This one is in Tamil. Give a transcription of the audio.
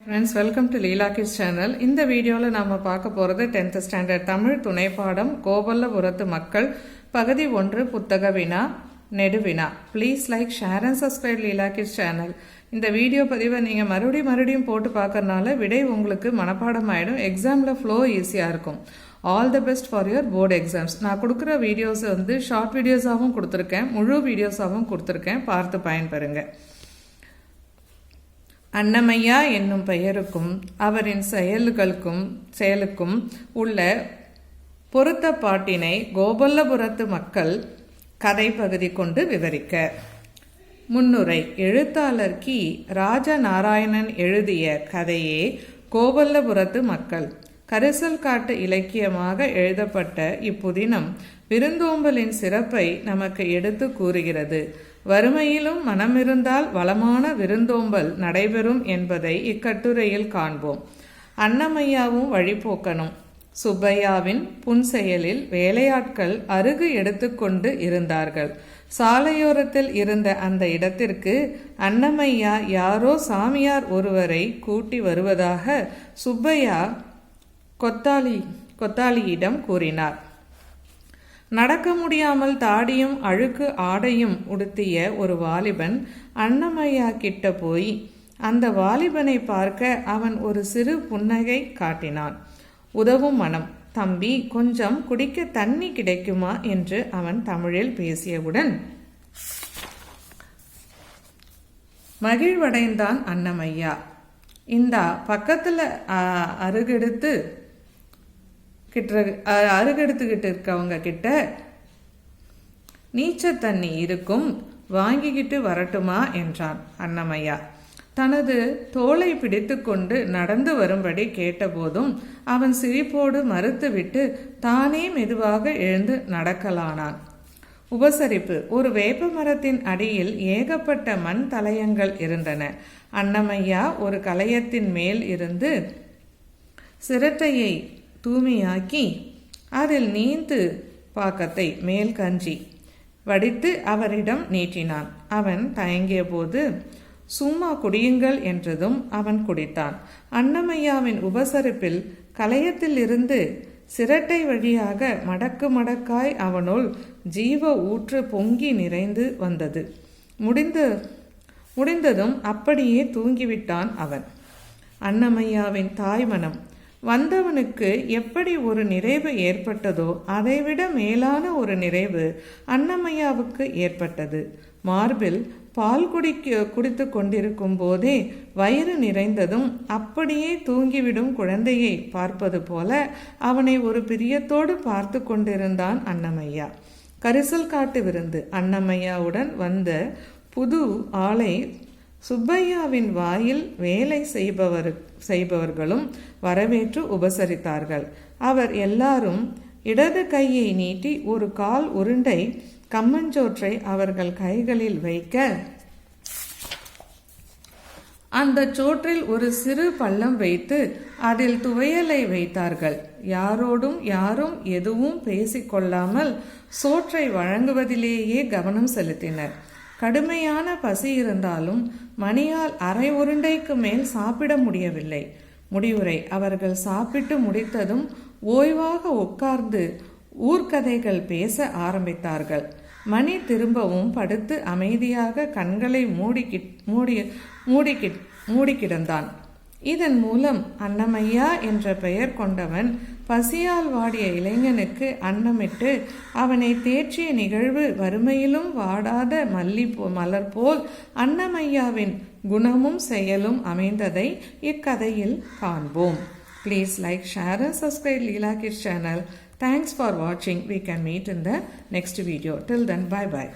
Friends, welcome to Leela Kids channel. இந்த வீடியோல நாம பார்க்க போறது 10th standard தமிழ் துணைப்பாடம் கோபல்லபுரத்து மக்கள் பகுதி 1 புத்தக வினா நெடுவினா. Please like, share and subscribe Leela Kids channel. இந்த வீடியோ பதிவை நீங்க மறுபடியும் போட்டு பார்க்கறனால விடை உங்களுக்கு மனப்பாடம் ஆயிடும். எக்ஸாம்ல flow ஈஸியா இருக்கும். All the best for your board exams. நான் கொடுக்கிற வீடியோஸ் வந்து ஷார்ட் வீடியோஸாவும் கொடுத்திருக்கேன், முழு வீடியோஸாவும் கொடுத்திருக்கேன். பார்த்து பயன்பெறுங்க. அன்னமையா என்னும் பெயருக்கும் அவரின் செயலுக்கும் உள்ள பொருத்தப்பாட்டினை கோபல்லபுரத்து மக்கள் கதை பகுதி கொண்டு விவரிக்க. முன்னுரை. எழுத்தாளர் கி. ராஜநாராயணன் எழுதிய கதையே கோபல்லபுரத்து மக்கள். கரிசல்காட்டு இலக்கியமாக எழுதப்பட்ட இப்புதினம் விருந்தோம்பலின் சிறப்பை நமக்கு எடுத்து கூறுகிறது. வறுமையிலும் மனமிருந்தால் வளமான விருந்தோம்பல் நடைபெறும் என்பதை இக்கட்டுரையில் காண்போம். அன்னமையாவும் வழிபோக்கனும். சுப்பையாவின் புன்செயலில் வேலையாட்கள் அருகு எடுத்துக்கொண்டு இருந்தார்கள். சாலையோரத்தில் இருந்த அந்த இடத்திற்கு அன்னமையா யாரோ சாமியார் ஒருவரை கூட்டி வருவதாக சுப்பையா கொத்தாளியிடம் கூறினார். நடக்க முடியாமல் தாடியும் அழுக்கு ஆடையும் உடுத்திய ஒரு வாலிபன் அன்னமையா கிட்ட போய் அந்த வாலிபனை பார்க்க அவன் ஒரு சிறு புன்னகை காட்டினான். உதவும் மனம். தம்பி, கொஞ்சம் குடிக்க தண்ணி கிடைக்குமா என்று அவன் தமிழில் பேசியவுடன் மகிழ்வடைந்தான் அன்னமையா. இந்தா பக்கத்துல அருகெடுத்துக்கிட்டு இருக்கவங்க கிட்ட நீச்சல் தண்ணி இருக்கும், வாங்கிக்கிட்டு வரட்டுமா என்றான் அன்னமையா. தனது தோளை பிடித்து கொண்டு நடந்து வரும்படி கேட்டபோதும் அவன் சிரிப்போடு மறுத்துவிட்டு தானே மெதுவாக எழுந்து நடக்கலானான். உபசரிப்பு. ஒரு வேப்ப மரத்தின் அடியில் ஏகப்பட்ட மண் தலயங்கள் இருந்தன. அன்னமையா ஒரு கலயத்தின் மேல் இருந்து சிரட்டையை தூய்மையாக்கி அதில் நீந்து பாக்கத்தை மேல் கஞ்சி வடித்து அவரிடம் நீட்டினான். அவன் தயங்கிய போது சும்மா குடியுங்கள் என்றதும் அவன் குடித்தான். அன்னமையாவின் உபசரிப்பில் கலயத்தில் இருந்து சிரட்டை வழியாக மடக்காய் அவனுள் ஜீவ ஊற்று பொங்கி நிறைந்து வந்தது. முடிந்ததும் அப்படியே தூங்கிவிட்டான் அவன். அன்னமையாவின் தாய்மனம். வந்தவனுக்கு எப்படி ஒரு நிறைவு ஏற்பட்டதோ அதைவிட மேலான ஒரு நிறைவு அன்னமையாவுக்கு ஏற்பட்டது. மார்பில் பால் குடித்து கொண்டிருக்கும் போதே வயிறு நிறைந்ததும் அப்படியே தூங்கிவிடும் குழந்தையை பார்ப்பது போல அவனை ஒரு பிரியத்தோடு பார்த்து கொண்டிருந்தான் அன்னமையா. கரிசல்காட்டு விருந்து. அன்னமையாவுடன் வந்த புது ஆளை சுப்பையாவின் வாயில் வேலை செய்பவர்களும் வரவேற்று உபசரித்தார்கள். அவர் எல்லாரும் இடது கையை நீட்டி ஒரு கால் உருண்டை கம்மஞ்சோற்றை அவர்கள் கைகளில் வைக்க அந்த சோற்றில் ஒரு சிறு பள்ளம் வைத்து அதில் துவையலை வைத்தார்கள். யாரும் எதுவும் பேசிக்கொள்ளாமல் சோற்றை வழங்குவதிலேயே கவனம் செலுத்தினர். கடுமையான பசி இருந்தாலும் மணியால் அரை உருண்டைக்கு மேல் சாப்பிட முடியவில்லை. முடிவுரை. அவர்கள் சாப்பிட்டு முடித்ததும் ஓய்வாக உட்கார்ந்து ஊர்க்கதைகள் பேச ஆரம்பித்தார்கள். மணி திரும்பவும் படுத்து அமைதியாக கண்களை மூடி கிடந்தான். இதன் மூலம் அன்னமையா என்ற பெயர் கொண்டவன் பசியால் வாடிய இளைஞனுக்கு அன்னமிட்டு அவனை தேற்றிய நிகழ்வு வறுமையிலும் வாடாத மலர் போல் அன்னமையாவின் குணமும் செயலும் அமைந்ததை இக்கதையில் காண்போம். Please like, share and subscribe Leela Kids channel. Thanks for watching. We can meet in the next video. Till then, bye bye.